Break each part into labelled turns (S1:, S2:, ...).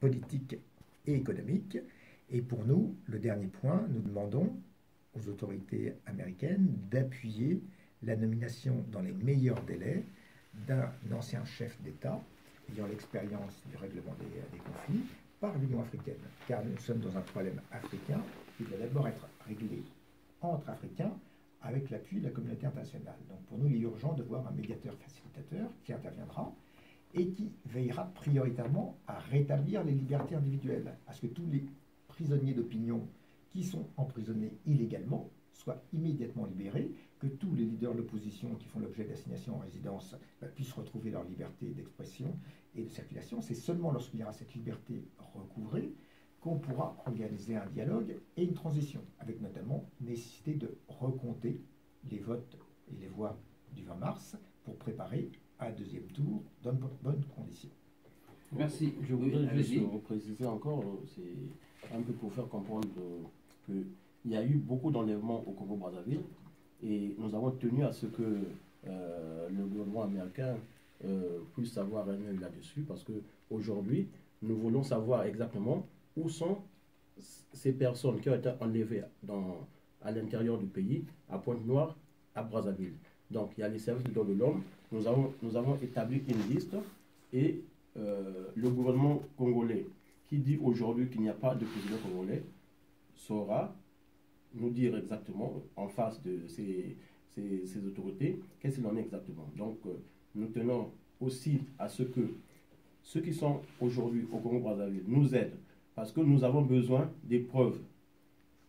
S1: politique et économique. Et pour nous, le dernier point, nous demandons aux autorités américaines d'appuyer la nomination dans les meilleurs délais d'un ancien chef d'État ayant l'expérience du règlement des conflits par l'Union africaine. Car nous sommes dans un problème africain qui doit d'abord être réglé entre Africains avec l'appui de la communauté internationale. Donc pour nous, il est urgent de voir un médiateur facilitateur qui interviendra et qui veillera prioritairement à rétablir les libertés individuelles, à ce que tous les prisonniers d'opinion qui sont emprisonnés illégalement soient immédiatement libérés, que tous les leaders de l'opposition qui font l'objet d'assignation en résidence puissent retrouver leur liberté d'expression et de circulation. C'est seulement lorsqu'il y aura cette liberté recouvrée qu'on pourra organiser un dialogue et une transition, avec notamment nécessité de recompter les votes et les voix du 20 mars pour préparer un deuxième tour dans de bonnes conditions.
S2: Merci.
S3: Je voudrais juste préciser encore, c'est un peu pour faire comprendre qu'il y a eu beaucoup d'enlèvements au Congo-Brazzaville et nous avons tenu à ce que le gouvernement américain puisse avoir un œil là-dessus parce qu'aujourd'hui, nous voulons savoir exactement où sont ces personnes qui ont été enlevées à l'intérieur du pays, à Pointe-Noire, à Brazzaville. Donc, il y a les services de droits de l'homme. Nous avons établi une liste et le gouvernement congolais qui dit aujourd'hui qu'il n'y a pas de président congolais saura nous dire exactement en face de ces autorités qu'est-ce qu'il en est exactement. Donc, nous tenons aussi à ce que ceux qui sont aujourd'hui au Congo-Brazzaville nous aident parce que nous avons besoin des preuves.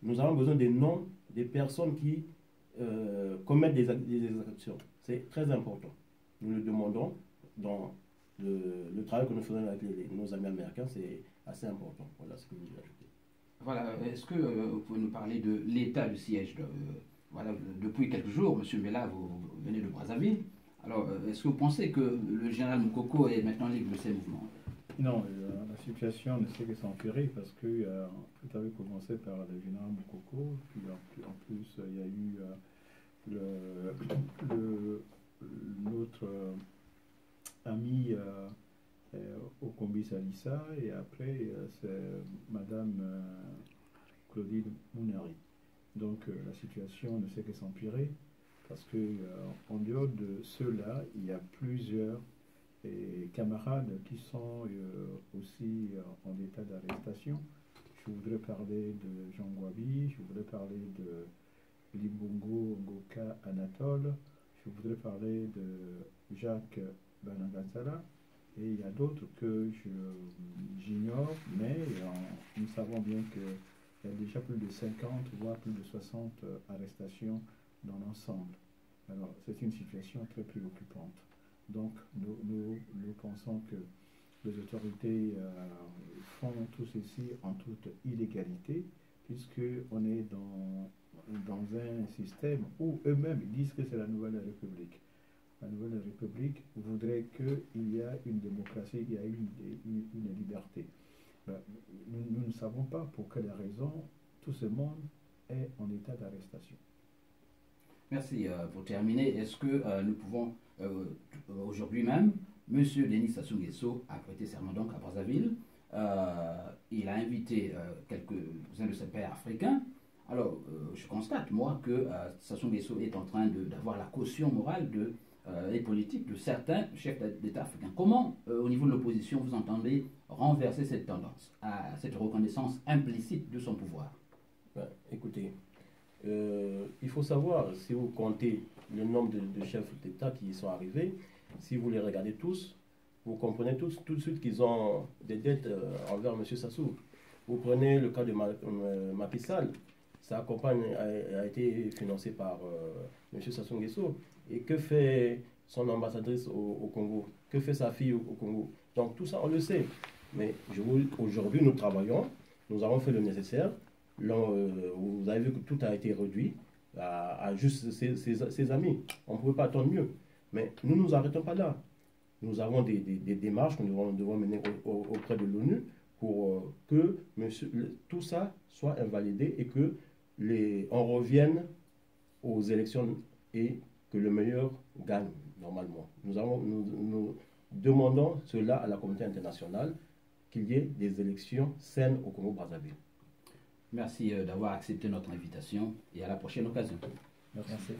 S3: Nous avons besoin des noms des personnes qui commettent des exactions. C'est très important. Nous le demandons dans le travail que nous faisons avec nos amis américains, c'est assez important. Voilà ce que je voulais ajouter.
S2: Voilà, est-ce que vous pouvez nous parler de l'état du siège voilà, depuis quelques jours, M. Mbela, vous venez de Brazzaville. Alors, est-ce que vous pensez que le général Moukoko est maintenant libre de ses mouvements?
S4: Non, la situation ne fait que s'empirer parce que tout avait commencé par le général Moukoko, puis en plus il y a eu notre ami Okombi Salissa et après c'est Madame Claudine Mounari. Donc la situation ne fait que s'empirer parce que en dehors de ceux-là, il y a plusieurs camarades qui sont aussi en état d'arrestation. Je voudrais parler de Jean Gwabi, je voudrais parler de Libungo Ngoka Anatole, je voudrais parler de Jacques Banagansala, et il y a d'autres que j'ignore, mais nous savons bien qu'il y a déjà plus de 50, voire plus de 60 arrestations dans l'ensemble. Alors, c'est une situation très préoccupante. Donc, nous pensons que les autorités font tout ceci en toute illégalité, puisqu'on est dans un système où eux-mêmes disent que c'est la Nouvelle République. La Nouvelle République voudrait qu'il y ait une démocratie, qu'il y ait une liberté. Nous ne savons pas pour quelle raison tout ce monde est en état d'arrestation.
S2: Merci. Pour terminer, est-ce que nous pouvons, aujourd'hui même, M. Denis Sassou Nguesso a prêté serment donc à Brazzaville. Il a invité quelques-uns de ses pairs africains. Alors, je constate, moi, que Sassou Nguesso est en train d'avoir la caution morale et politique de certains chefs d'État africains. Comment, au niveau de l'opposition, vous entendez renverser cette tendance, à cette reconnaissance implicite de son pouvoir?
S3: Écoutez, il faut savoir, si vous comptez le nombre de chefs d'État qui sont arrivés, si vous les regardez tous, vous comprenez tout de suite qu'ils ont des dettes envers M. Sassou. Vous prenez le cas de Macky Sall, sa campagne a été financée par M. Sassou Nguesso. Et que fait son ambassadrice au Congo? Que fait sa fille au Congo? Donc tout ça, on le sait. Mais aujourd'hui, nous travaillons, nous avons fait le nécessaire. Vous avez vu que tout a été réduit à juste ses amis. On ne pouvait pas attendre mieux. Mais nous ne nous arrêtons pas là. Nous avons des démarches que nous devons mener auprès de l'ONU pour que tout ça soit invalidé et que on revienne aux élections et que le meilleur gagne normalement. Nous demandons cela à la communauté internationale qu'il y ait des élections saines au Congo-Brazzaville.
S2: Merci d'avoir accepté notre invitation et à la prochaine occasion.
S1: Merci.